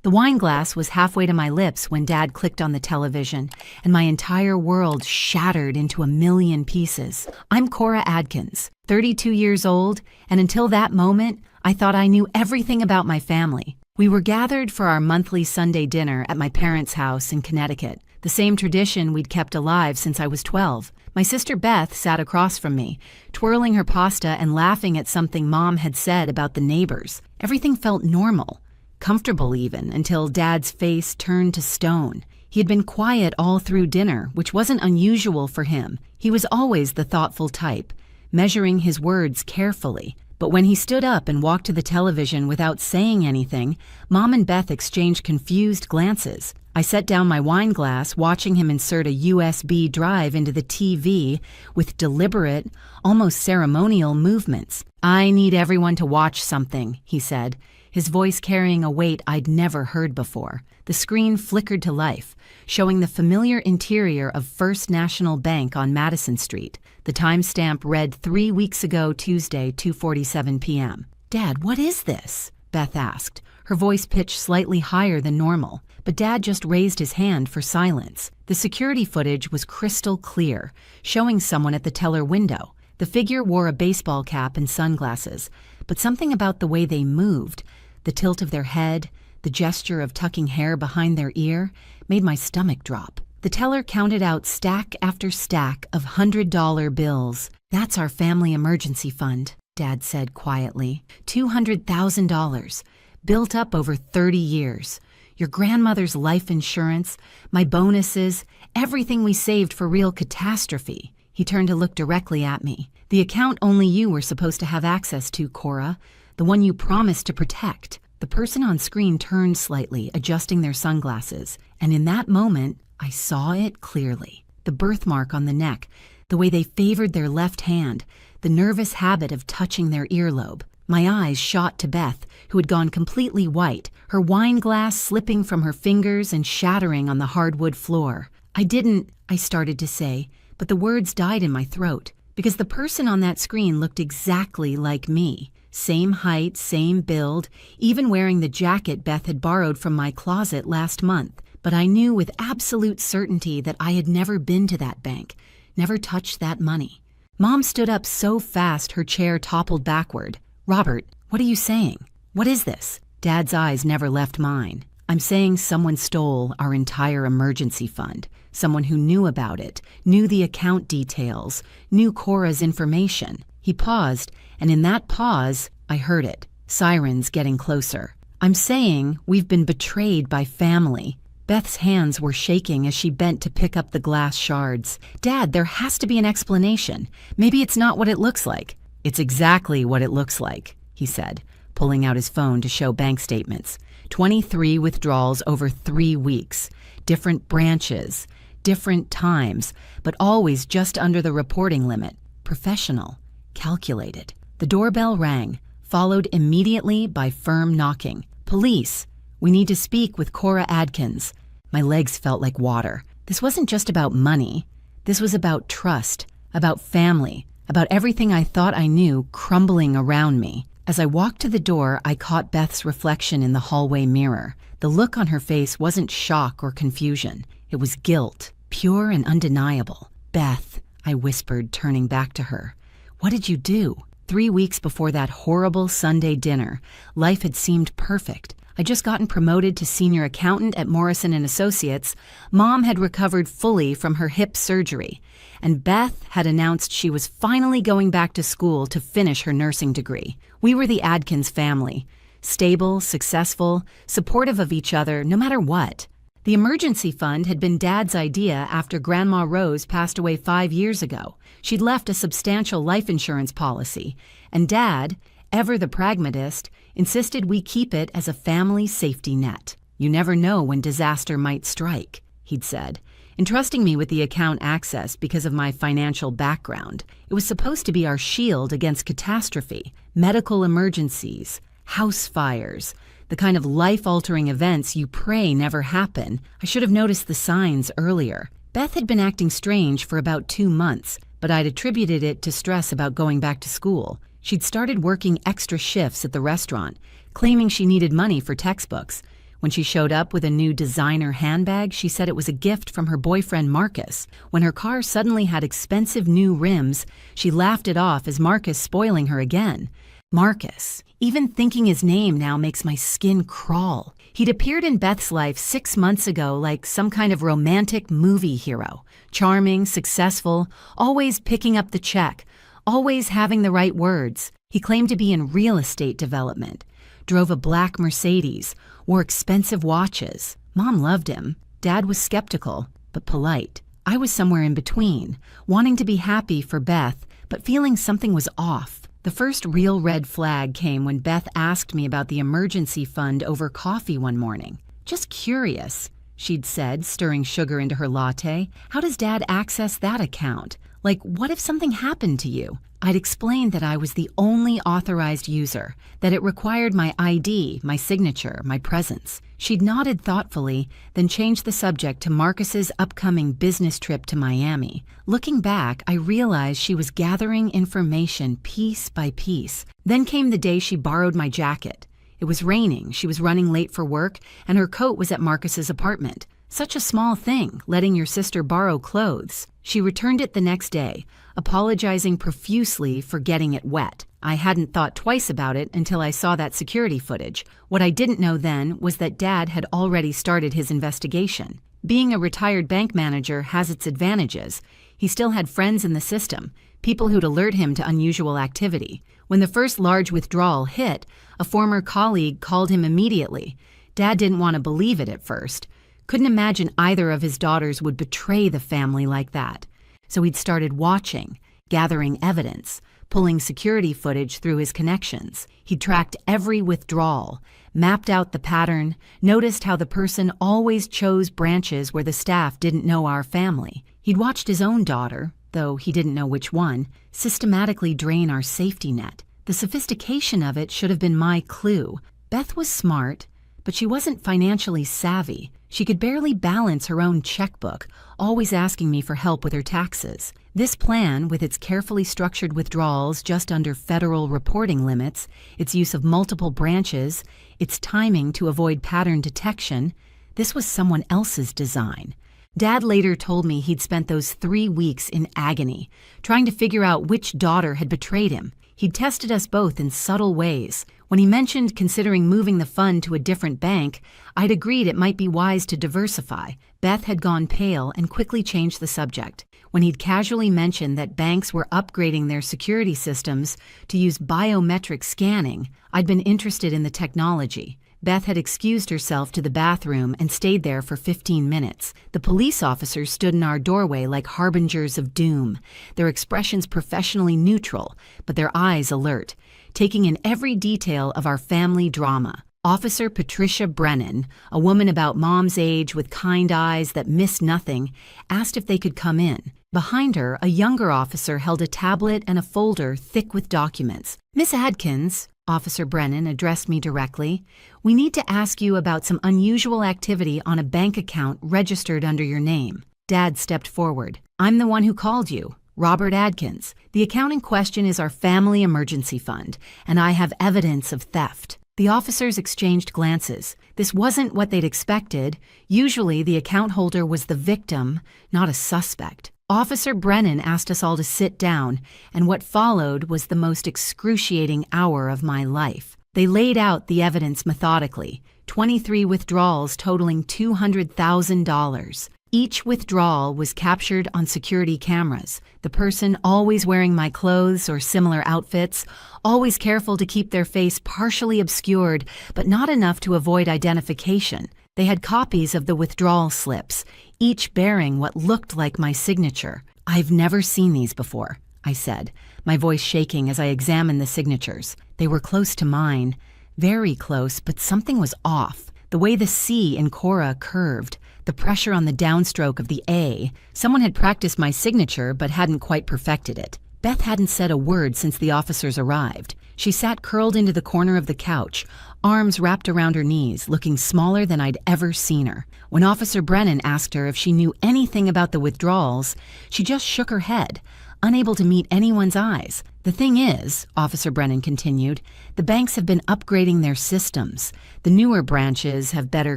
The wine glass was halfway to my lips when Dad clicked on the television, and my entire world shattered into a million pieces. I'm Cora Adkins, 32 years old, and until that moment, I thought I knew everything about my family. We were gathered for our monthly Sunday dinner at my parents' house in Connecticut, the same tradition we'd kept alive since I was 12. My sister Beth sat across from me, twirling her pasta and laughing at something Mom had said about the neighbors. Everything felt normal, comfortable even, until Dad's face turned to stone. He had been quiet all through dinner, which wasn't unusual for him. He was always the thoughtful type, measuring his words carefully. But when he stood up and walked to the television without saying anything, Mom and Beth exchanged confused glances. I set down my wine glass, watching him insert a USB drive into the TV with deliberate, almost ceremonial movements. "I need everyone to watch something," he said, his voice carrying a weight I'd never heard before. The screen flickered to life, showing the familiar interior of First National Bank on Madison Street. The timestamp read 3 weeks ago, Tuesday, 2:47 p.m. "Dad, what is this?" Beth asked, her voice pitched slightly higher than normal. But Dad just raised his hand for silence. The security footage was crystal clear, showing someone at the teller window. The figure wore a baseball cap and sunglasses, but something about the way they moved, the tilt of their head, the gesture of tucking hair behind their ear, made my stomach drop. The teller counted out stack after stack of $100 bills. "That's our family emergency fund," Dad said quietly. $200,000, built up over 30 years. Your grandmother's life insurance, my bonuses, everything we saved for real catastrophe. He turned to look directly at me. "The account only you were supposed to have access to, Cora. The one you promised to protect." The person on screen turned slightly, adjusting their sunglasses, and in that moment, I saw it clearly. The birthmark on the neck, the way they favored their left hand, the nervous habit of touching their earlobe. My eyes shot to Beth, who had gone completely white, her wine glass slipping from her fingers and shattering on the hardwood floor. I started to say, but the words died in my throat, because the person on that screen looked exactly like me. Same height, same build, even wearing the jacket Beth had borrowed from my closet last month. But I knew with absolute certainty that I had never been to that bank, never touched that money. Mom stood up so fast her chair toppled backward. "Robert, what are you saying? What is this?" Dad's eyes never left mine. "I'm saying someone stole our entire emergency fund. Someone who knew about it, knew the account details, knew Cora's information." He paused, and in that pause, I heard it. Sirens getting closer. "I'm saying we've been betrayed by family." Beth's hands were shaking as she bent to pick up the glass shards. "Dad, there has to be an explanation. Maybe it's not what it looks like." "It's exactly what it looks like," he said, pulling out his phone to show bank statements. 23 withdrawals over 3 weeks. Different branches, different times, but always just under the reporting limit. Professional, calculated. The doorbell rang, followed immediately by firm knocking. "Police, we need to speak with Cora Adkins." My legs felt like water. This wasn't just about money. This was about trust, about family, about everything I thought I knew crumbling around me. As I walked to the door, I caught Beth's reflection in the hallway mirror. The look on her face wasn't shock or confusion. It was guilt, pure and undeniable. "Beth," I whispered, turning back to her. "What did you do?" 3 weeks before that horrible Sunday dinner, life had seemed perfect. I'd just gotten promoted to senior accountant at Morrison & Associates. Mom had recovered fully from her hip surgery, and Beth had announced she was finally going back to school to finish her nursing degree. We were the Adkins family, stable, successful, supportive of each other no matter what. The emergency fund had been Dad's idea after Grandma Rose passed away 5 years ago. She'd left a substantial life insurance policy, and Dad, ever the pragmatist, insisted we keep it as a family safety net. "You never know when disaster might strike," he'd said, entrusting me with the account access because of my financial background. It was supposed to be our shield against catastrophe, medical emergencies, house fires, the kind of life-altering events you pray never happen. I should have noticed the signs earlier. Beth had been acting strange for about 2 months, but I'd attributed it to stress about going back to school. She'd started working extra shifts at the restaurant, claiming she needed money for textbooks, When she showed up with a new designer handbag, she said it was a gift from her boyfriend Marcus. When her car suddenly had expensive new rims, she laughed it off as Marcus spoiling her again. Marcus. Even thinking his name now makes my skin crawl. He'd appeared in Beth's life 6 months ago like some kind of romantic movie hero. Charming, successful, always picking up the check, always having the right words. He claimed to be in real estate development, drove a black Mercedes, wore expensive watches. Mom loved him. Dad was skeptical, but polite. I was somewhere in between, wanting to be happy for Beth, but feeling something was off. The first real red flag came when Beth asked me about the emergency fund over coffee one morning. Just curious, she'd said, stirring sugar into her latte. How does Dad access that account? Like, what if something happened to you? I'd explained that I was the only authorized user, that it required my ID, my signature, my presence. She'd nodded thoughtfully, then changed the subject to Marcus's upcoming business trip to Miami. Looking back, I realized she was gathering information piece by piece. Then came the day she borrowed my jacket. It was raining, she was running late for work, and her coat was at Marcus's apartment. Such a small thing, letting your sister borrow clothes. She returned it the next day, apologizing profusely for getting it wet. I hadn't thought twice about it until I saw that security footage. What I didn't know then was that Dad had already started his investigation. Being a retired bank manager has its advantages. He still had friends in the system, people who'd alert him to unusual activity. When the first large withdrawal hit, a former colleague called him immediately. Dad didn't want to believe it at first. Couldn't imagine either of his daughters would betray the family like that. So he'd started watching, gathering evidence, pulling security footage through his connections. He'd tracked every withdrawal, mapped out the pattern, noticed how the person always chose branches where the staff didn't know our family. He'd watched his own daughter, though he didn't know which one, systematically drain our safety net. The sophistication of it should have been my clue. Beth was smart, but she wasn't financially savvy. She could barely balance her own checkbook, always asking me for help with her taxes. This plan, with its carefully structured withdrawals just under federal reporting limits, its use of multiple branches, its timing to avoid pattern detection, this was someone else's design. Dad later told me he'd spent those 3 weeks in agony, trying to figure out which daughter had betrayed him. He'd tested us both in subtle ways. When he mentioned considering moving the fund to a different bank, I'd agreed it might be wise to diversify. Beth had gone pale and quickly changed the subject. When he'd casually mentioned that banks were upgrading their security systems to use biometric scanning, I'd been interested in the technology. Beth had excused herself to the bathroom and stayed there for 15 minutes. The police officers stood in our doorway like harbingers of doom, their expressions professionally neutral, but their eyes alert, taking in every detail of our family drama. Officer Patricia Brennan, a woman about Mom's age with kind eyes that missed nothing, asked if they could come in. Behind her, a younger officer held a tablet and a folder thick with documents. "Miss Adkins," Officer Brennan addressed me directly, "we need to ask you about some unusual activity on a bank account registered under your name." Dad stepped forward. "I'm the one who called you, Robert Adkins. The account in question is our family emergency fund, and I have evidence of theft." The officers exchanged glances. This wasn't what they'd expected. Usually, the account holder was the victim, not a suspect. Officer Brennan asked us all to sit down, and what followed was the most excruciating hour of my life. They laid out the evidence methodically, 23 withdrawals totaling $200,000. Each withdrawal was captured on security cameras, the person always wearing my clothes or similar outfits, always careful to keep their face partially obscured, but not enough to avoid identification. They had copies of the withdrawal slips, each bearing what looked like my signature. "I've never seen these before," I said, my voice shaking as I examined the signatures. They were close to mine, very close, but something was off. The way the C in Cora curved, the pressure on the downstroke of the A. Someone had practiced my signature but hadn't quite perfected it. Beth hadn't said a word since the officers arrived. She sat curled into the corner of the couch, arms wrapped around her knees, looking smaller than I'd ever seen her. When Officer Brennan asked her if she knew anything about the withdrawals, she just shook her head, unable to meet anyone's eyes. The thing is, Officer Brennan continued, the banks have been upgrading their systems. The newer branches have better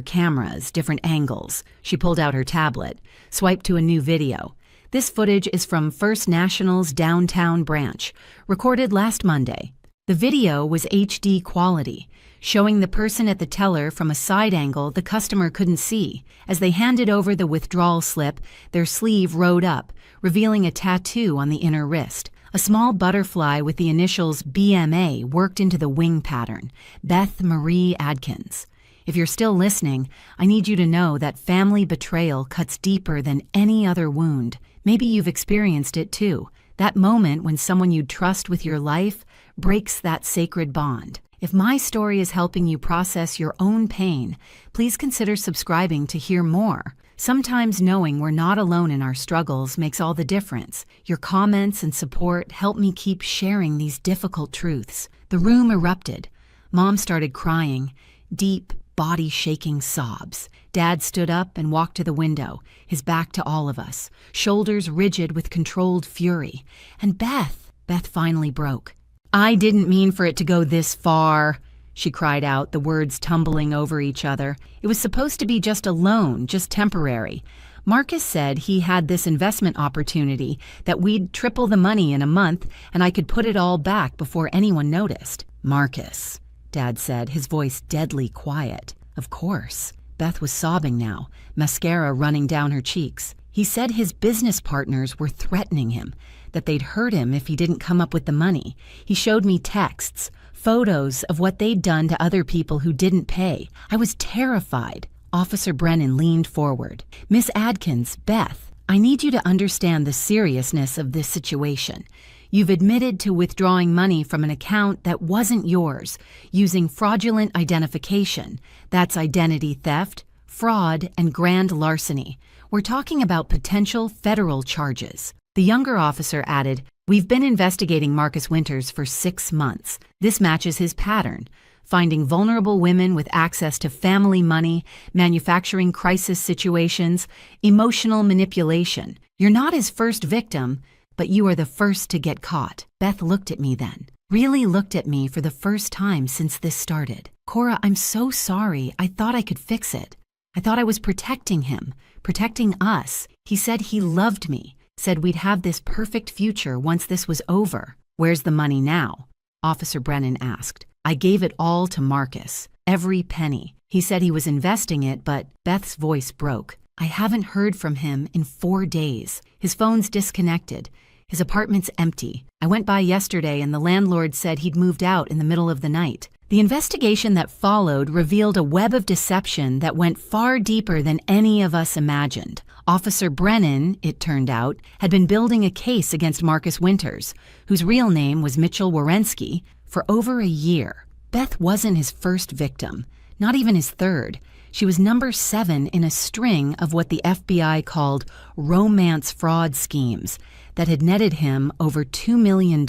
cameras, different angles. She pulled out her tablet, swiped to a new video. This footage is from First National's downtown branch, recorded last Monday. The video was HD quality, showing the person at the teller from a side angle the customer couldn't see. As they handed over the withdrawal slip, their sleeve rode up, revealing a tattoo on the inner wrist. A small butterfly with the initials BMA worked into the wing pattern, Beth Marie Adkins. If you're still listening, I need you to know that family betrayal cuts deeper than any other wound. Maybe you've experienced it too. That moment when someone you'd trust with your life breaks that sacred bond. If my story is helping you process your own pain, please consider subscribing to hear more. Sometimes knowing we're not alone in our struggles makes all the difference. Your comments and support help me keep sharing these difficult truths. The room erupted. Mom started crying, deep, body-shaking sobs. Dad stood up and walked to the window, his back to all of us, shoulders rigid with controlled fury. And Beth finally broke. "I didn't mean for it to go this far," she cried out, the words tumbling over each other. "It was supposed to be just a loan, just temporary. Marcus said he had this investment opportunity, that we'd triple the money in a month and I could put it all back before anyone noticed." "Marcus," Dad said, his voice deadly quiet. "Of course." Beth was sobbing now, mascara running down her cheeks. "He said his business partners were threatening him, that they'd hurt him if he didn't come up with the money. He showed me texts, photos of what they'd done to other people who didn't pay. I was terrified." Officer Brennan leaned forward. "Miss Adkins, Beth, I need you to understand the seriousness of this situation. You've admitted to withdrawing money from an account that wasn't yours, using fraudulent identification. That's identity theft, fraud, and grand larceny. We're talking about potential federal charges." The younger officer added, "We've been investigating Marcus Winters for 6 months. This matches his pattern, finding vulnerable women with access to family money, manufacturing crisis situations, emotional manipulation. You're not his first victim, but you are the first to get caught." Beth looked at me then, really looked at me for the first time since this started. "Cora, I'm so sorry. I thought I could fix it. I thought I was protecting him, protecting us. He said he loved me, said we'd have this perfect future once this was over." "Where's the money now?" Officer Brennan asked. "I gave it all to Marcus, every penny. He said he was investing it, but..." Beth's voice broke. "I haven't heard from him in 4 days. His phone's disconnected. His apartment's empty. I went by yesterday and the landlord said he'd moved out in the middle of the night." The investigation that followed revealed a web of deception that went far deeper than any of us imagined. Officer Brennan, it turned out, had been building a case against Marcus Winters, whose real name was Mitchell Wierensky, for over a year. Beth wasn't his first victim, not even his third. She was number 7 in a string of what the FBI called romance fraud schemes that had netted him over $2 million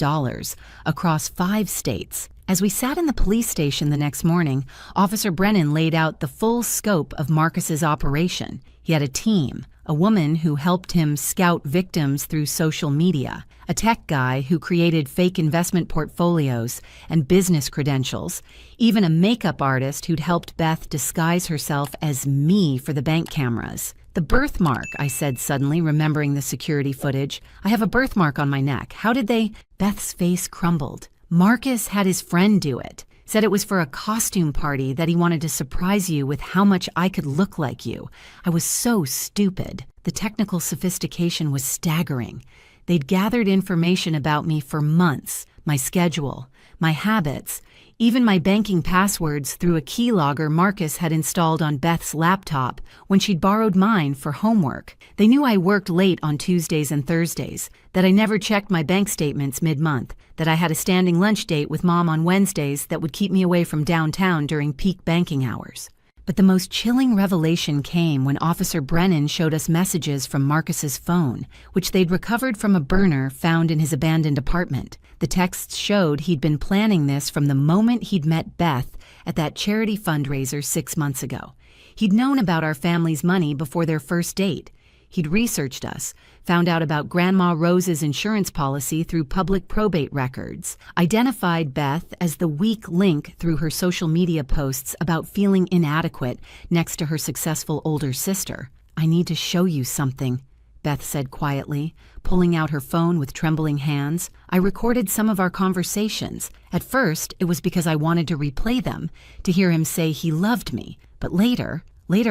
across 5 states. As we sat in the police station the next morning, Officer Brennan laid out the full scope of Marcus's operation. He had a team, a woman who helped him scout victims through social media, a tech guy who created fake investment portfolios and business credentials, even a makeup artist who'd helped Beth disguise herself as me for the bank cameras. "The birthmark," I said suddenly, remembering the security footage. "I have a birthmark on my neck. How did they..." Beth's face crumbled. "Marcus had his friend do it. Said it was for a costume party that he wanted to surprise you with how much I could look like you. I was so stupid." The technical sophistication was staggering. They'd gathered information about me for months, my schedule, my habits, even my banking passwords through a keylogger Marcus had installed on Beth's laptop when she'd borrowed mine for homework. They knew I worked late on Tuesdays and Thursdays, that I never checked my bank statements mid-month, that I had a standing lunch date with Mom on Wednesdays that would keep me away from downtown during peak banking hours. But the most chilling revelation came when Officer Brennan showed us messages from Marcus's phone, which they'd recovered from a burner found in his abandoned apartment. The texts showed he'd been planning this from the moment he'd met Beth at that charity fundraiser 6 months ago. He'd known about our family's money before their first date. He'd researched us, found out about Grandma Rose's insurance policy through public probate records, identified Beth as the weak link through her social media posts about feeling inadequate next to her successful older sister. "I need to show you something," Beth said quietly, pulling out her phone with trembling hands. "I recorded some of our conversations. At first, it was because I wanted to replay them, to hear him say he loved me. But later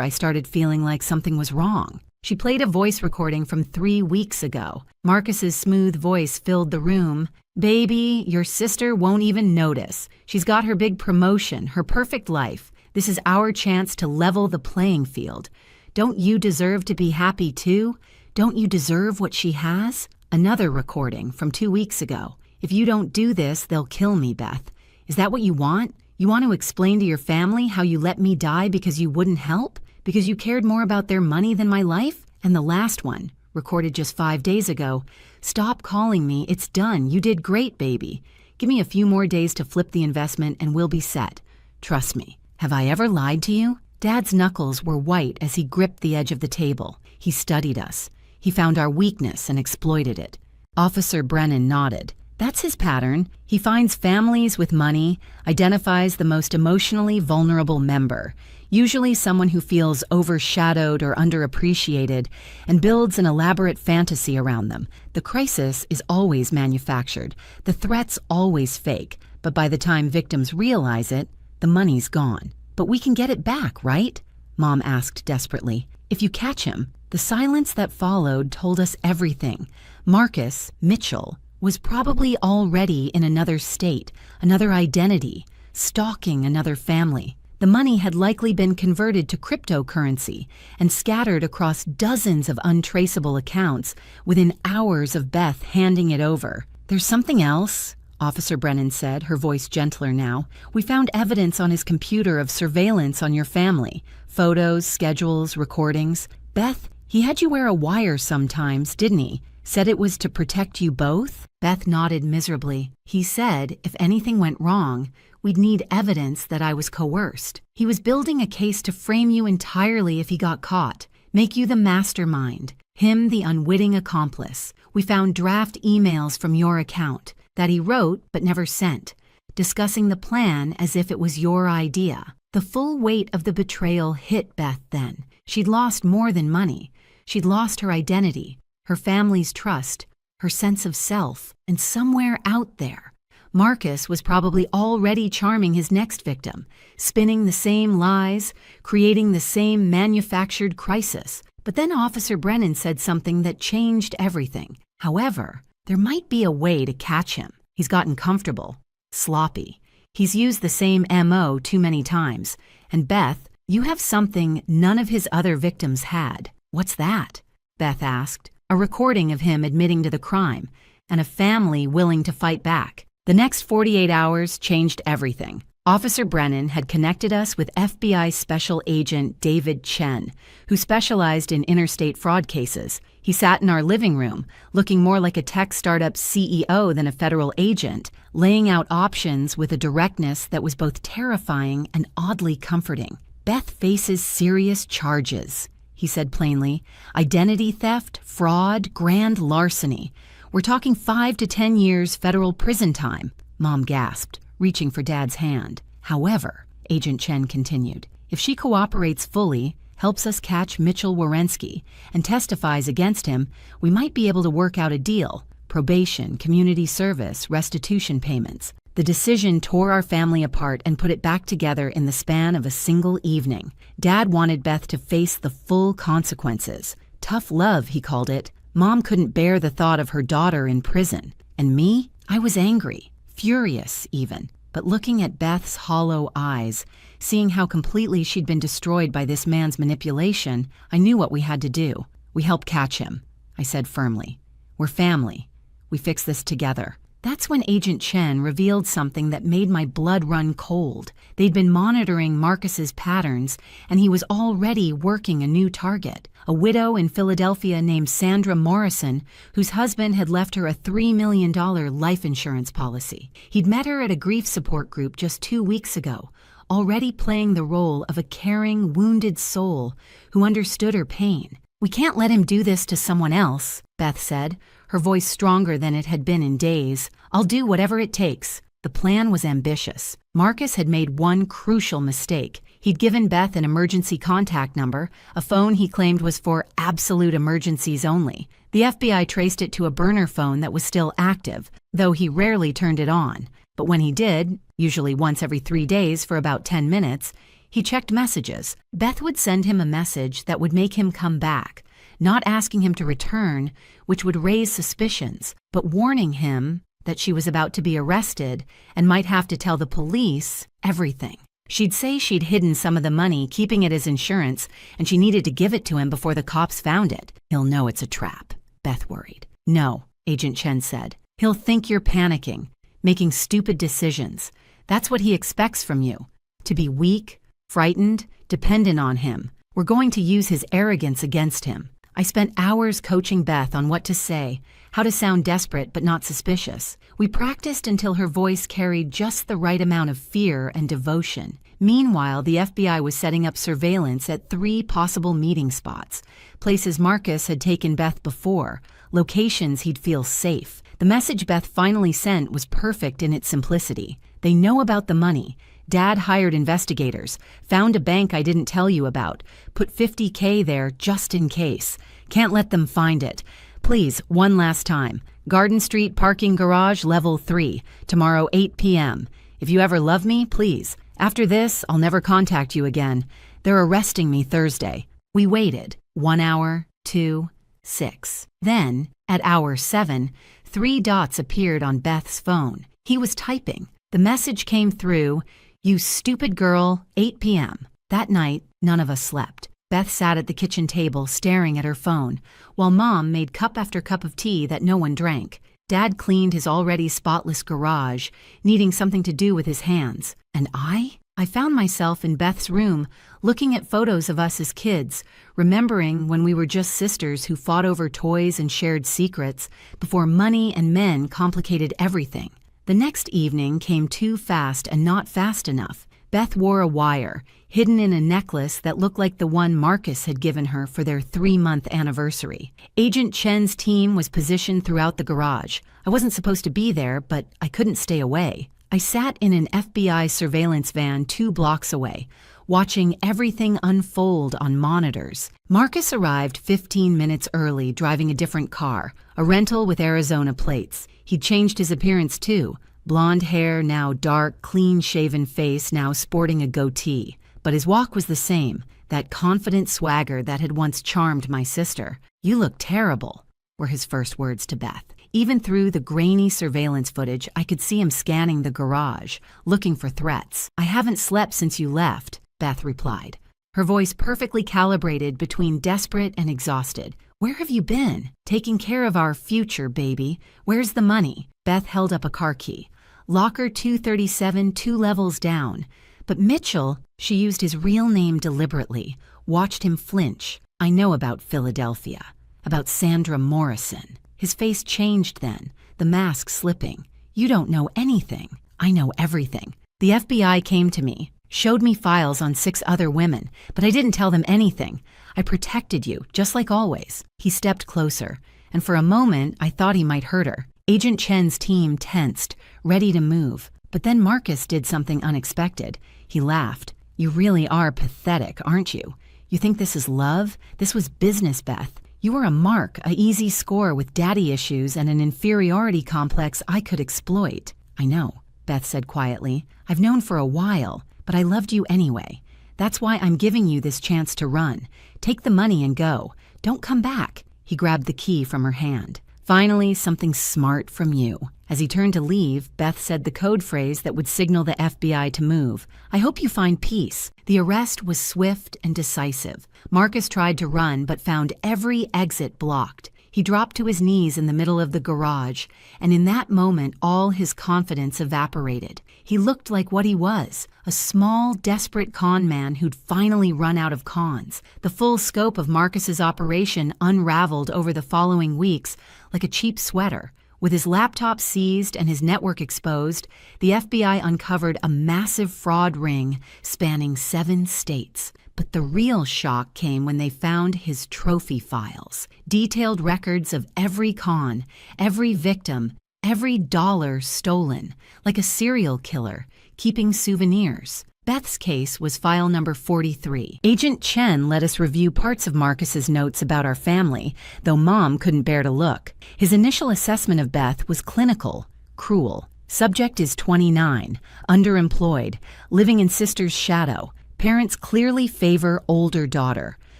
I started feeling like something was wrong." She played a voice recording from 3 weeks ago. Marcus's smooth voice filled the room. "Baby, your sister won't even notice. She's got her big promotion, her perfect life. This is our chance to level the playing field. Don't you deserve to be happy too? Don't you deserve what she has?" Another recording from 2 weeks ago. "If you don't do this, they'll kill me, Beth. Is that what you want? You want to explain to your family how you let me die because you wouldn't help? Because you cared more about their money than my life?" And the last one, recorded just 5 days ago. "Stop calling me. It's done. You did great, baby. Give me a few more days to flip the investment and we'll be set. Trust me. Have I ever lied to you?" Dad's knuckles were white as he gripped the edge of the table. He studied us. He found our weakness and exploited it. Officer Brennan nodded. That's his pattern. He finds families with money, identifies the most emotionally vulnerable member, usually someone who feels overshadowed or underappreciated, and builds an elaborate fantasy around them. The crisis is always manufactured. The threat's always fake. But by the time victims realize it, the money's gone. "But we can get it back, right?" Mom asked desperately. "If you catch him." The silence that followed told us everything. Marcus, Mitchell, was probably already in another state, another identity, stalking another family. The money had likely been converted to cryptocurrency and scattered across dozens of untraceable accounts within hours of Beth handing it over. "There's something else," Officer Brennan said, her voice gentler now. "We found evidence on his computer of surveillance on your family. Photos, schedules, recordings. Beth, he had you wear a wire sometimes, didn't he? Said it was to protect you both?" Beth nodded miserably. "He said if anything went wrong, we'd need evidence that I was coerced. He was building a case to frame you entirely if he got caught, make you the mastermind, him the unwitting accomplice. We found draft emails from your account that he wrote but never sent, discussing the plan as if it was your idea." The full weight of the betrayal hit Beth then. She'd lost more than money. She'd lost her identity, her family's trust, her sense of self, and somewhere out there, Marcus was probably already charming his next victim, spinning the same lies, creating the same manufactured crisis. But then Officer Brennan said something that changed everything. "However, there might be a way to catch him. He's gotten comfortable, sloppy. He's used the same MO too many times. And Beth, you have something none of his other victims had." "What's that?" Beth asked. "A recording of him admitting to the crime, and a family willing to fight back." The next 48 hours changed everything. Officer Brennan had connected us with FBI Special Agent David Chen, who specialized in interstate fraud cases. He sat in our living room, looking more like a tech startup CEO than a federal agent, laying out options with a directness that was both terrifying and oddly comforting. "Beth faces serious charges," he said plainly. "Identity theft, fraud, grand larceny. We're talking 5 to 10 years federal prison time." Mom gasped, reaching for Dad's hand. "However," Agent Chen continued, "if she cooperates fully, helps us catch Mitchell Wierenski, and testifies against him, we might be able to work out a deal. Probation, community service, restitution payments." The decision tore our family apart and put it back together in the span of a single evening. Dad wanted Beth to face the full consequences. Tough love, he called it. Mom couldn't bear the thought of her daughter in prison. And me? I was angry, furious even. But looking at Beth's hollow eyes, seeing how completely she'd been destroyed by this man's manipulation, I knew what we had to do. "We help catch him," I said firmly. "We're family. We fix this together." That's when Agent Chen revealed something that made my blood run cold. They'd been monitoring Marcus's patterns, and he was already working a new target. A widow in Philadelphia named Sandra Morrison, whose husband had left her a $3 million life insurance policy. He'd met her at a grief support group just 2 weeks ago, already playing the role of a caring, wounded soul who understood her pain. "We can't let him do this to someone else," Beth said, her voice stronger than it had been in days. "I'll do whatever it takes." The plan was ambitious. Marcus had made one crucial mistake. He'd given Beth an emergency contact number, a phone he claimed was for absolute emergencies only. The FBI traced it to a burner phone that was still active, though he rarely turned it on. But when he did, usually once every 3 days for about 10 minutes, he checked messages. Beth would send him a message that would make him come back, not asking him to return, which would raise suspicions, but warning him that she was about to be arrested and might have to tell the police everything. She'd say she'd hidden some of the money, keeping it as insurance, and she needed to give it to him before the cops found it. "He'll know it's a trap," Beth worried. "No," Agent Chen said. "He'll think you're panicking, making stupid decisions. That's what he expects from you. To be weak, frightened, dependent on him. We're going to use his arrogance against him." I spent hours coaching Beth on what to say, how to sound desperate but not suspicious. We practiced until her voice carried just the right amount of fear and devotion. Meanwhile, the FBI was setting up surveillance at 3 possible meeting spots, places Marcus had taken Beth before, locations he'd feel safe. The message Beth finally sent was perfect in its simplicity. "They know about the money. Dad hired investigators, found a bank I didn't tell you about, put $50K there just in case. Can't let them find it. Please, one last time. Garden Street Parking Garage, Level 3, tomorrow 8 p.m. If you ever love me, please. After this, I'll never contact you again. They're arresting me Thursday." We waited. 1 hour, 2, 6. Then, at hour 7, 3 dots appeared on Beth's phone. He was typing. The message came through, "You stupid girl, 8 p.m. That night, none of us slept. Beth sat at the kitchen table staring at her phone, while Mom made cup after cup of tea that no one drank. Dad cleaned his already spotless garage, needing something to do with his hands. And I found myself in Beth's room, looking at photos of us as kids, remembering when we were just sisters who fought over toys and shared secrets, before money and men complicated everything. The next evening came too fast and not fast enough. Beth wore a wire, hidden in a necklace that looked like the one Marcus had given her for their 3-month anniversary. Agent Chen's team was positioned throughout the garage. I wasn't supposed to be there, but I couldn't stay away. I sat in an FBI surveillance van 2 blocks away, watching everything unfold on monitors. Marcus arrived 15 minutes early, driving a different car, a rental with Arizona plates. He'd changed his appearance too. Blonde hair, now dark, clean-shaven face, now sporting a goatee. But his walk was the same, that confident swagger that had once charmed my sister. "You look terrible," were his first words to Beth. Even through the grainy surveillance footage, I could see him scanning the garage, looking for threats. "I haven't slept since you left," Beth replied, her voice perfectly calibrated between desperate and exhausted. "Where have you been? Taking care of our future, baby. Where's the money?" Beth held up a car key. "Locker 237, 2 levels down." But Mitchell, she used his real name deliberately, watched him flinch. "I know about Philadelphia, about Sandra Morrison." His face changed then, the mask slipping. "You don't know anything. I know everything. The FBI came to me, showed me files on 6 other women, but I didn't tell them anything. I protected you, just like always." He stepped closer, and for a moment I thought he might hurt her. Agent Chen's team tensed, ready to move. But then Marcus did something unexpected. He laughed. "You really are pathetic, aren't you? You think this is love? This was business, Beth. You were a mark, a easy score with daddy issues and an inferiority complex I could exploit." "I know," Beth said quietly. "I've known for a while, but I loved you anyway. That's why I'm giving you this chance to run. Take the money and go. Don't come back." He grabbed the key from her hand. "Finally, something smart from you." As he turned to leave, Beth said the code phrase that would signal the FBI to move. "I hope you find peace." The arrest was swift and decisive. Marcus tried to run but found every exit blocked. He dropped to his knees in the middle of the garage, and in that moment all his confidence evaporated. He looked like what he was, a small, desperate con man who'd finally run out of cons. The full scope of Marcus's operation unraveled over the following weeks like a cheap sweater. With his laptop seized and his network exposed, the FBI uncovered a massive fraud ring spanning 7 states. But the real shock came when they found his trophy files, detailed records of every con, every victim, every dollar stolen, like a serial killer, keeping souvenirs. Beth's case was file number 43. Agent Chen let us review parts of Marcus's notes about our family, though Mom couldn't bear to look. His initial assessment of Beth was clinical, cruel. Subject is 29, underemployed, living in sister's shadow. Parents clearly favor older daughter.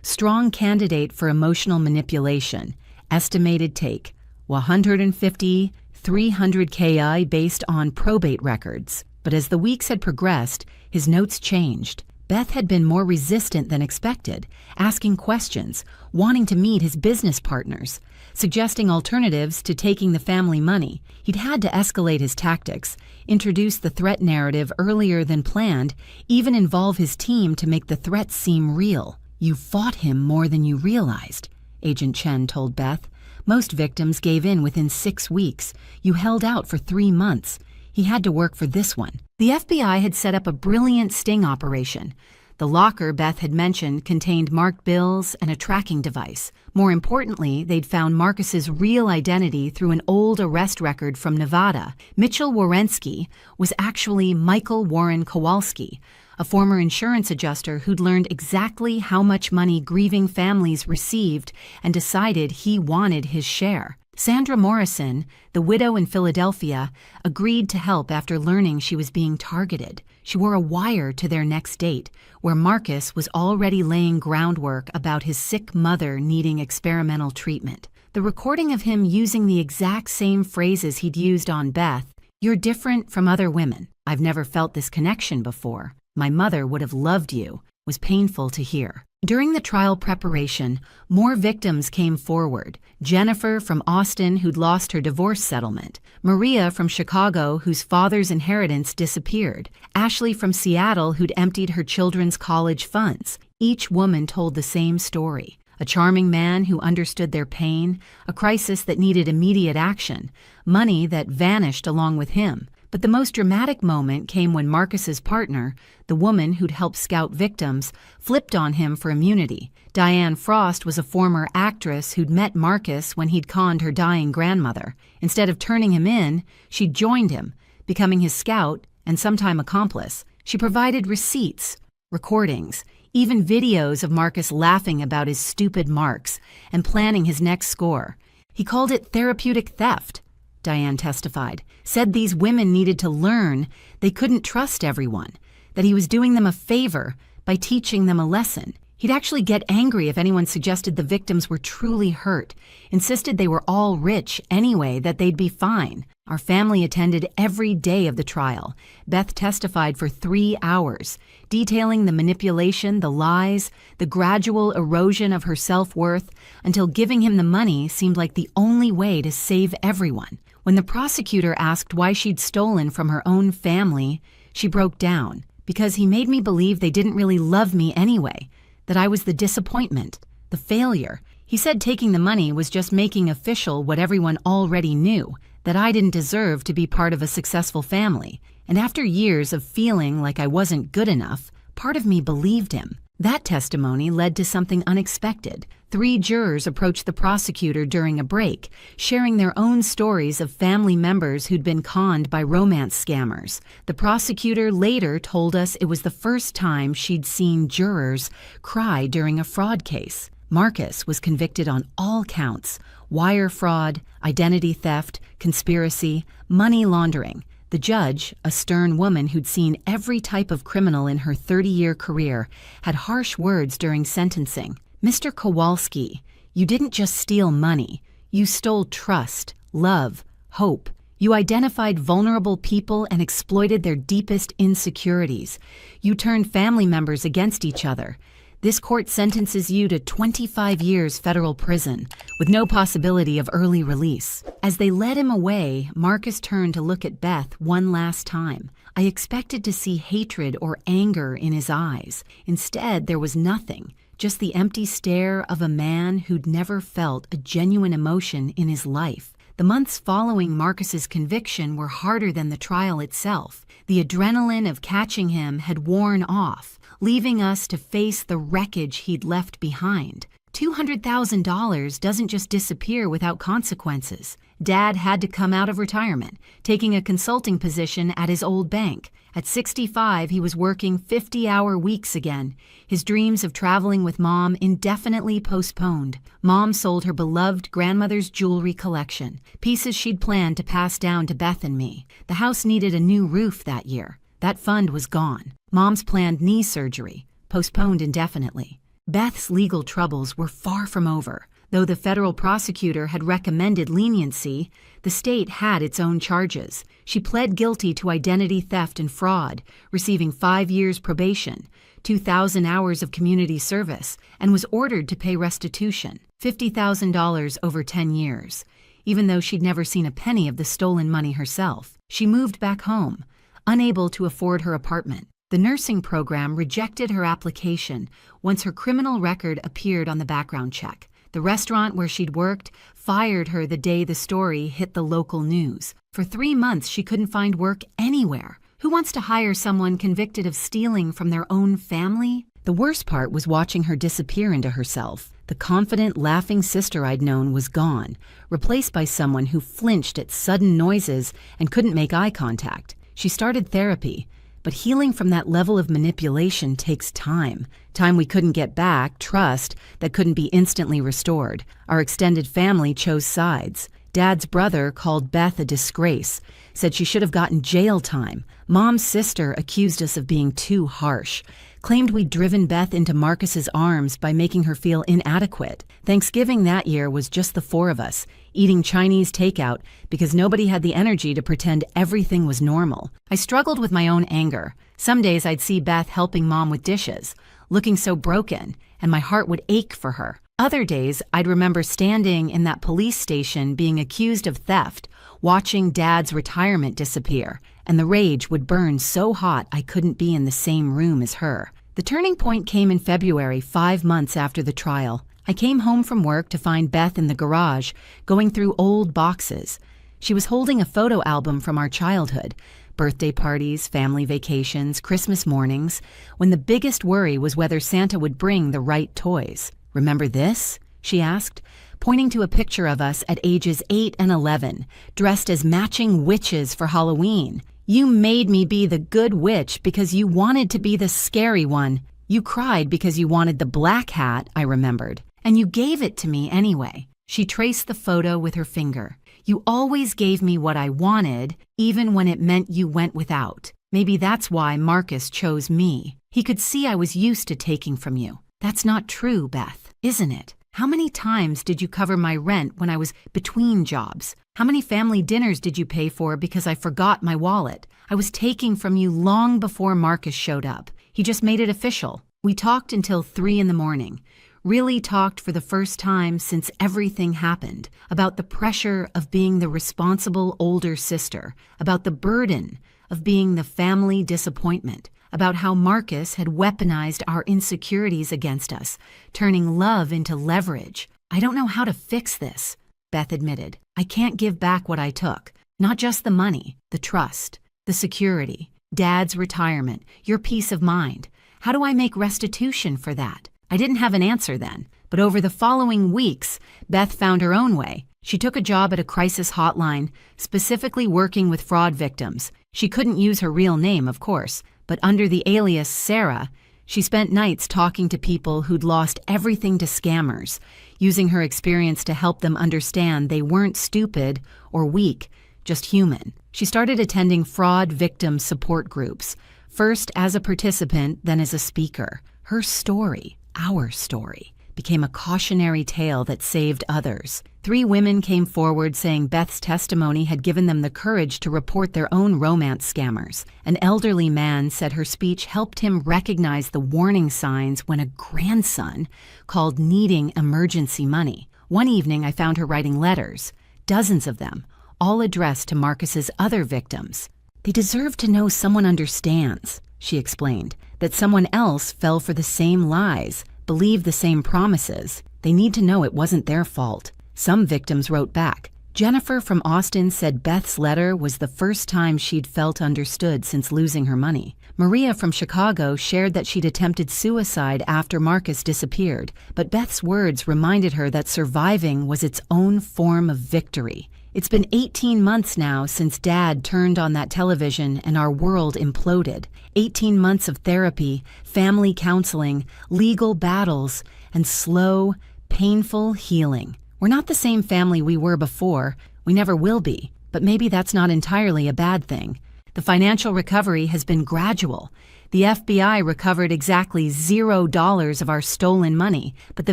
Strong candidate for emotional manipulation. Estimated take 150, 300 KI based on probate records. But as the weeks had progressed, his notes changed. Beth had been more resistant than expected, asking questions, wanting to meet his business partners, suggesting alternatives to taking the family money. He'd had to escalate his tactics, introduce the threat narrative earlier than planned, even involve his team to make the threats seem real. "You fought him more than you realized," Agent Chen told Beth. "Most victims gave in within 6 weeks. You held out for 3 months. He had to work for this one." The FBI had set up a brilliant sting operation. The locker Beth had mentioned contained marked bills and a tracking device. More importantly, they'd found Marcus's real identity through an old arrest record from Nevada. Mitchell Warensky was actually Michael Warren Kowalski, a former insurance adjuster who'd learned exactly how much money grieving families received and decided he wanted his share. Sandra Morrison, the widow in Philadelphia, agreed to help after learning she was being targeted. She wore a wire to their next date, where Marcus was already laying groundwork about his sick mother needing experimental treatment. The recording of him using the exact same phrases he'd used on Beth, "You're different from other women. I've never felt this connection before. My mother would have loved you," was painful to hear. During the trial preparation, more victims came forward. Jennifer from Austin, who'd lost her divorce settlement. Maria from Chicago, whose father's inheritance disappeared. Ashley from Seattle, who'd emptied her children's college funds. Each woman told the same story. A charming man who understood their pain, a crisis that needed immediate action, money that vanished along with him. But the most dramatic moment came when Marcus's partner, the woman who'd helped scout victims, flipped on him for immunity. Diane Frost was a former actress who'd met Marcus when he'd conned her dying grandmother. Instead of turning him in, she joined him, becoming his scout and sometime accomplice. She provided receipts, recordings, even videos of Marcus laughing about his stupid marks and planning his next score. He called it therapeutic theft, Diane testified, said these women needed to learn they couldn't trust everyone, that he was doing them a favor by teaching them a lesson. He'd actually get angry if anyone suggested the victims were truly hurt, insisted they were all rich anyway, that they'd be fine. Our family attended every day of the trial. Beth testified for 3 hours, detailing the manipulation, the lies, the gradual erosion of her self-worth, until giving him the money seemed like the only way to save everyone. When the prosecutor asked why she'd stolen from her own family, she broke down. "Because he made me believe they didn't really love me anyway, that I was the disappointment, the failure. He said taking the money was just making official what everyone already knew, that I didn't deserve to be part of a successful family. And after years of feeling like I wasn't good enough, part of me believed him." That testimony led to something unexpected. 3 jurors approached the prosecutor during a break, sharing their own stories of family members who'd been conned by romance scammers. The prosecutor later told us it was the first time she'd seen jurors cry during a fraud case. Marcus was convicted on all counts: wire fraud, identity theft, conspiracy, money laundering. The judge, a stern woman who'd seen every type of criminal in her 30-year career, had harsh words during sentencing. "Mr. Kowalski, you didn't just steal money. You stole trust, love, hope. You identified vulnerable people and exploited their deepest insecurities. You turned family members against each other. This court sentences you to 25 years federal prison, with no possibility of early release." As they led him away, Marcus turned to look at Beth one last time. I expected to see hatred or anger in his eyes. Instead, there was nothing, just the empty stare of a man who'd never felt a genuine emotion in his life. The months following Marcus's conviction were harder than the trial itself. The adrenaline of catching him had worn off. leaving us to face the wreckage he'd left behind. $200,000 doesn't just disappear without consequences. Dad had to come out of retirement, taking a consulting position at his old bank. At 65, he was working 50-hour weeks again. His dreams of traveling with Mom indefinitely postponed. Mom sold her beloved grandmother's jewelry collection, pieces she'd planned to pass down to Beth and me. The house needed a new roof that year. That fund was gone. Mom's planned knee surgery, postponed indefinitely. Beth's legal troubles were far from over. Though the federal prosecutor had recommended leniency, the state had its own charges. She pled guilty to identity theft and fraud, receiving 5 years probation, 2,000 hours of community service, and was ordered to pay restitution, $50,000 over 10 years. Even though she'd never seen a penny of the stolen money herself, she moved back home, unable to afford her apartment. The nursing program rejected her application once her criminal record appeared on the background check. The restaurant where she'd worked fired her the day the story hit the local news. For 3 months, she couldn't find work anywhere. Who wants to hire someone convicted of stealing from their own family? The worst part was watching her disappear into herself. The confident, laughing sister I'd known was gone, replaced by someone who flinched at sudden noises and couldn't make eye contact. She started therapy, but healing from that level of manipulation takes time. Time we couldn't get back, trust that couldn't be instantly restored. Our extended family chose sides. Dad's brother called Beth a disgrace, said she should have gotten jail time. Mom's sister accused us of being too harsh, claimed we'd driven Beth into Marcus's arms by making her feel inadequate. Thanksgiving that year was just the 4 of us, eating Chinese takeout because nobody had the energy to pretend everything was normal. I struggled with my own anger. Some days I'd see Beth helping Mom with dishes, looking so broken, and my heart would ache for her. Other days, I'd remember standing in that police station being accused of theft, watching Dad's retirement disappear, and the rage would burn so hot I couldn't be in the same room as her. The turning point came in February, 5 months after the trial. I came home from work to find Beth in the garage, going through old boxes. She was holding a photo album from our childhood, birthday parties, family vacations, Christmas mornings, when the biggest worry was whether Santa would bring the right toys. "Remember this?" she asked, pointing to a picture of us at ages 8 and 11, dressed as matching witches for Halloween. "You made me be the good witch because you wanted to be the scary one. You cried because you wanted the black hat," I remembered. "And you gave it to me anyway." She traced the photo with her finger. "You always gave me what I wanted, even when it meant you went without. Maybe that's why Marcus chose me. He could see I was used to taking from you. That's not true, Beth, isn't it? How many times did you cover my rent when I was between jobs? How many family dinners did you pay for because I forgot my wallet? I was taking from you long before Marcus showed up. He just made it official. We talked until 3 in the morning. Really talked for the first time since everything happened, about the pressure of being the responsible older sister, about the burden of being the family disappointment, about how Marcus had weaponized our insecurities against us, turning love into leverage. "I don't know how to fix this," Beth admitted. "I can't give back what I took. Not just the money, the trust, the security, Dad's retirement, your peace of mind. How do I make restitution for that?" I didn't have an answer then, but over the following weeks, Beth found her own way. She took a job at a crisis hotline, specifically working with fraud victims. She couldn't use her real name, of course, but under the alias Sarah, she spent nights talking to people who'd lost everything to scammers, using her experience to help them understand they weren't stupid or weak, just human. She started attending fraud victim support groups, first as a participant, then as a speaker. Her story, our story, became a cautionary tale that saved others. 3 women came forward saying Beth's testimony had given them the courage to report their own romance scammers. An elderly man said her speech helped him recognize the warning signs when a grandson called needing emergency money. One evening, I found her writing letters, dozens of them, all addressed to Marcus's other victims. "They deserve to know someone understands," she explained, "that someone else fell for the same lies, believed the same promises. They need to know it wasn't their fault." Some victims wrote back. Jennifer from Austin said Beth's letter was the first time she'd felt understood since losing her money. Maria from Chicago shared that she'd attempted suicide after Marcus disappeared, but Beth's words reminded her that surviving was its own form of victory. It's been 18 months now since Dad turned on that television and our world imploded. 18 months of therapy, family counseling, legal battles, and slow, painful healing. We're not the same family we were before. We never will be, but maybe that's not entirely a bad thing. The financial recovery has been gradual. The FBI recovered exactly $0 of our stolen money, but the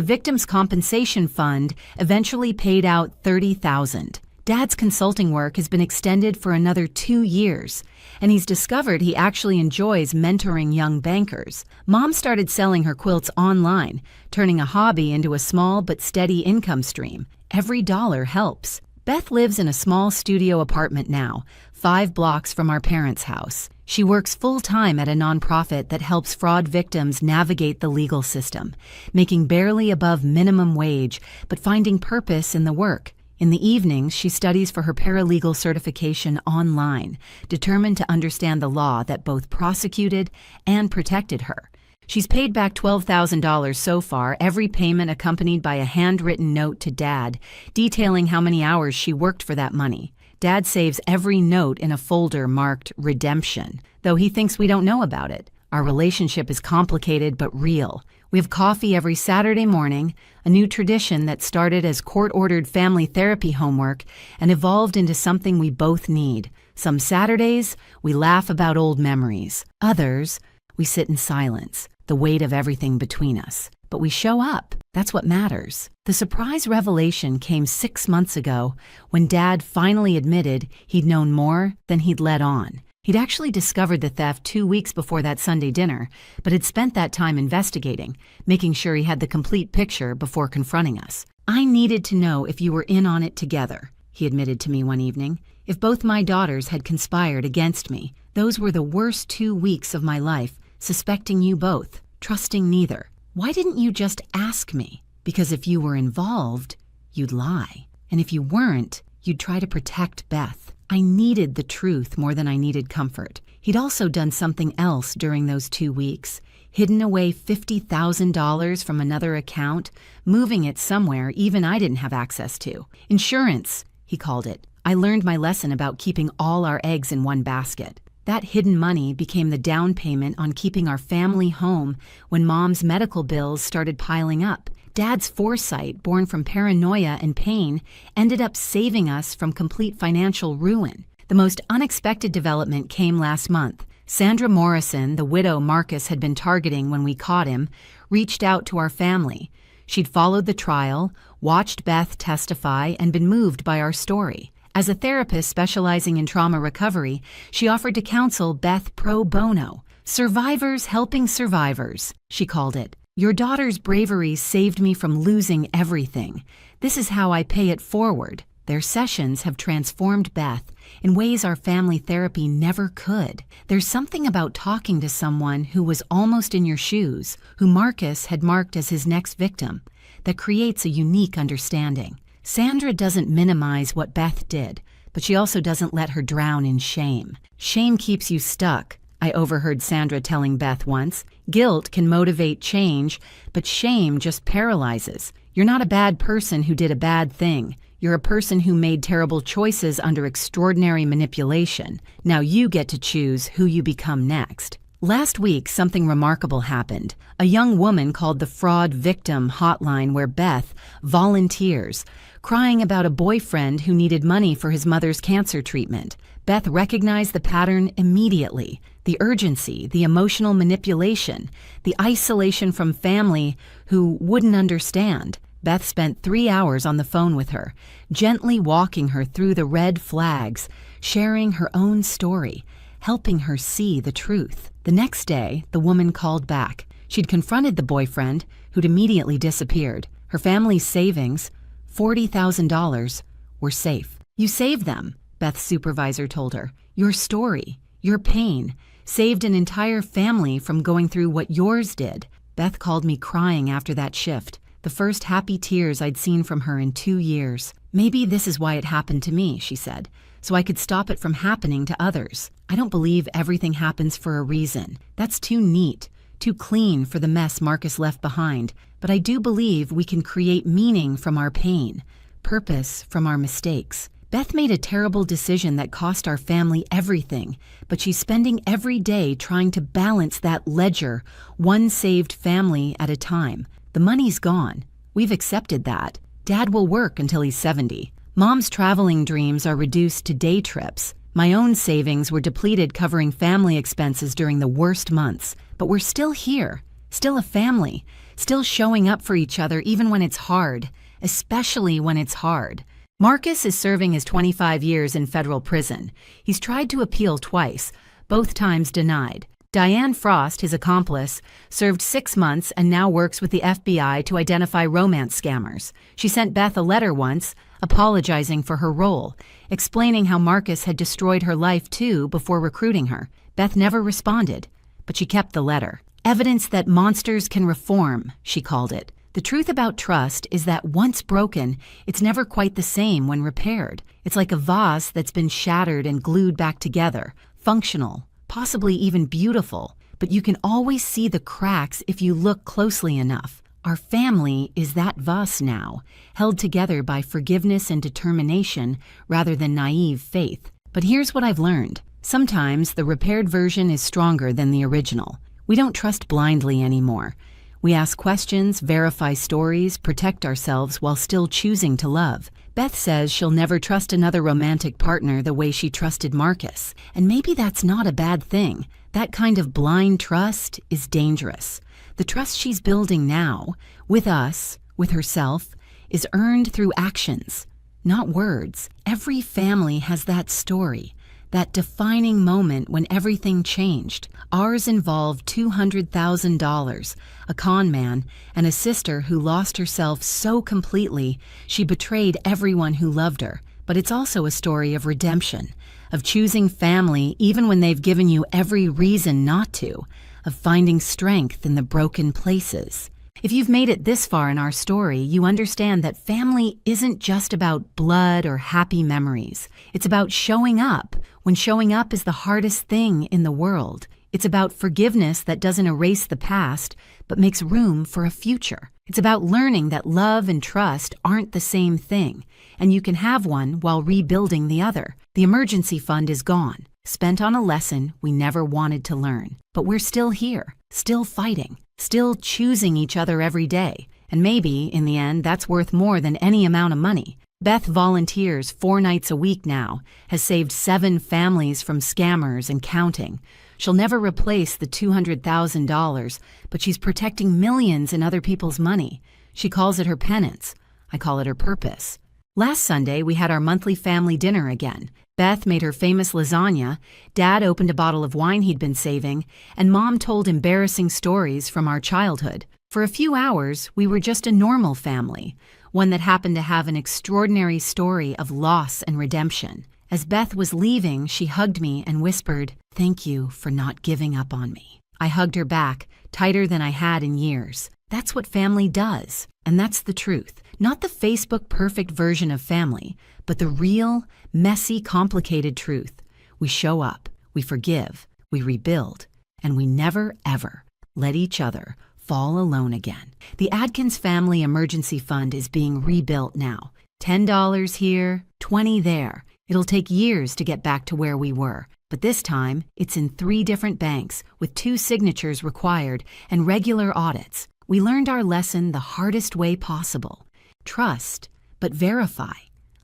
Victims' Compensation Fund eventually paid out $30,000. Dad's consulting work has been extended for another 2 years, and he's discovered he actually enjoys mentoring young bankers. Mom started selling her quilts online, turning a hobby into a small but steady income stream. Every dollar helps. Beth lives in a small studio apartment now, 5 blocks from our parents' house. She works full-time at a nonprofit that helps fraud victims navigate the legal system, making barely above minimum wage, but finding purpose in the work. In the evenings, she studies for her paralegal certification online, determined to understand the law that both prosecuted and protected her. She's paid back $12,000 so far, every payment accompanied by a handwritten note to Dad, detailing how many hours she worked for that money. Dad saves every note in a folder marked Redemption, though he thinks we don't know about it. Our relationship is complicated but real. We have coffee every Saturday morning, a new tradition that started as court-ordered family therapy homework and evolved into something we both need. Some Saturdays, we laugh about old memories. Others, we sit in silence, the weight of everything between us. But we show up. That's what matters. The surprise revelation came 6 months ago when Dad finally admitted he'd known more than he'd let on. He'd actually discovered the theft 2 weeks before that Sunday dinner, but had spent that time investigating, making sure he had the complete picture before confronting us. "I needed to know if you were in on it together," he admitted to me one evening. "If both my daughters had conspired against me, those were the worst 2 weeks of my life, suspecting you both, trusting neither. Why didn't you just ask me? Because if you were involved, you'd lie. And if you weren't, you'd try to protect Beth." I needed the truth more than I needed comfort. He'd also done something else during those 2 weeks, hidden away $50,000 from another account, moving it somewhere even I didn't have access to. Insurance, he called it. I learned my lesson about keeping all our eggs in one basket. That hidden money became the down payment on keeping our family home when Mom's medical bills started piling up. Dad's foresight, born from paranoia and pain, ended up saving us from complete financial ruin. The most unexpected development came last month. Sandra Morrison, the widow Marcus had been targeting when we caught him, reached out to our family. She'd followed the trial, watched Beth testify, and been moved by our story. As a therapist specializing in trauma recovery, she offered to counsel Beth pro bono. "Survivors helping survivors," she called it. "Your daughter's bravery saved me from losing everything. This is how I pay it forward." Their sessions have transformed Beth in ways our family therapy never could. There's something about talking to someone who was almost in your shoes, who Marcus had marked as his next victim, that creates a unique understanding. Sandra doesn't minimize what Beth did, but she also doesn't let her drown in shame. "Shame keeps you stuck," I overheard Sandra telling Beth once. "Guilt can motivate change, but shame just paralyzes. You're not a bad person who did a bad thing. You're a person who made terrible choices under extraordinary manipulation. Now you get to choose who you become next." Last week, something remarkable happened. A young woman called the Fraud Victim Hotline, where Beth volunteers, crying about a boyfriend who needed money for his mother's cancer treatment. Beth recognized the pattern immediately. The urgency, the emotional manipulation, the isolation from family who wouldn't understand. Beth spent 3 hours on the phone with her, gently walking her through the red flags, sharing her own story, helping her see the truth. The next day, the woman called back. She'd confronted the boyfriend, who'd immediately disappeared. Her family's savings, $40,000, were safe. "You saved them," Beth's supervisor told her. "Your story, your pain, saved an entire family from going through what yours did." Beth called me crying after that shift. the first happy tears I'd seen from her in 2 years. "Maybe this is why it happened to me," she said, "so I could stop it from happening to others. I don't believe everything happens for a reason. That's too neat, too clean for the mess Marcus left behind. But I do believe we can create meaning from our pain, purpose from our mistakes." Beth made a terrible decision that cost our family everything, but she's spending every day trying to balance that ledger, one saved family at a time. The money's gone. We've accepted that. Dad will work until he's 70. Mom's traveling dreams are reduced to day trips. My own savings were depleted covering family expenses during the worst months. But we're still here, still a family, still showing up for each other even when it's hard, especially when it's hard. Marcus is serving his 25 years in federal prison. He's tried to appeal twice, both times denied. Diane Frost, his accomplice, served 6 months and now works with the FBI to identify romance scammers. She sent Beth a letter once, apologizing for her role, explaining how Marcus had destroyed her life too before recruiting her. Beth never responded, but she kept the letter. "Evidence that monsters can reform," she called it. The truth about trust is that once broken, it's never quite the same when repaired. It's like a vase that's been shattered and glued back together, functional, possibly even beautiful, but you can always see the cracks if you look closely enough. Our family is that vase now, held together by forgiveness and determination rather than naive faith. But here's what I've learned. Sometimes the repaired version is stronger than the original. We don't trust blindly anymore. We ask questions, verify stories, protect ourselves while still choosing to love. Beth says she'll never trust another romantic partner the way she trusted Marcus. And maybe that's not a bad thing. That kind of blind trust is dangerous. The trust she's building now, with us, with herself, is earned through actions, not words. Every family has that story, that defining moment when everything changed. Ours involved $200,000, a con man, and a sister who lost herself so completely she betrayed everyone who loved her. But it's also a story of redemption, of choosing family even when they've given you every reason not to, of finding strength in the broken places. If you've made it this far in our story, you understand that family isn't just about blood or happy memories. It's about showing up when showing up is the hardest thing in the world. It's about forgiveness that doesn't erase the past, but makes room for a future. It's about learning that love and trust aren't the same thing, and you can have one while rebuilding the other. The emergency fund is gone, spent on a lesson we never wanted to learn. But we're still here, still fighting, still choosing each other every day. And maybe, in the end, that's worth more than any amount of money. Beth volunteers 4 nights a week now, has saved 7 families from scammers and counting. She'll never replace the $200,000, but she's protecting millions in other people's money. She calls it her penance. I call it her purpose. Last Sunday, we had our monthly family dinner again. Beth made her famous lasagna, Dad opened a bottle of wine he'd been saving, and Mom told embarrassing stories from our childhood. For a few hours, we were just a normal family, one that happened to have an extraordinary story of loss and redemption. As Beth was leaving, she hugged me and whispered, "Thank you for not giving up on me." I hugged her back, tighter than I had in years. That's what family does, and that's the truth. Not the Facebook perfect version of family, but the real, messy, complicated truth. We show up, we forgive, we rebuild, and we never, ever let each other fall alone again. The Adkins Family Emergency Fund is being rebuilt now. $10 here, $20 there. It'll take years to get back to where we were, but this time it's in 3 different banks with 2 signatures required and regular audits. We learned our lesson the hardest way possible. Trust, but verify.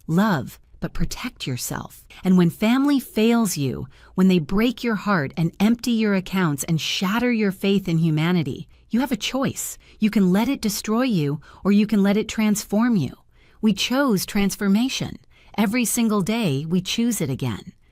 Love, but protect yourself. And when family fails you, when they break your heart and empty your accounts and shatter your faith in humanity, you have a choice. You can let it destroy you, or you can let it transform you. We chose transformation. Every single day, we choose it again.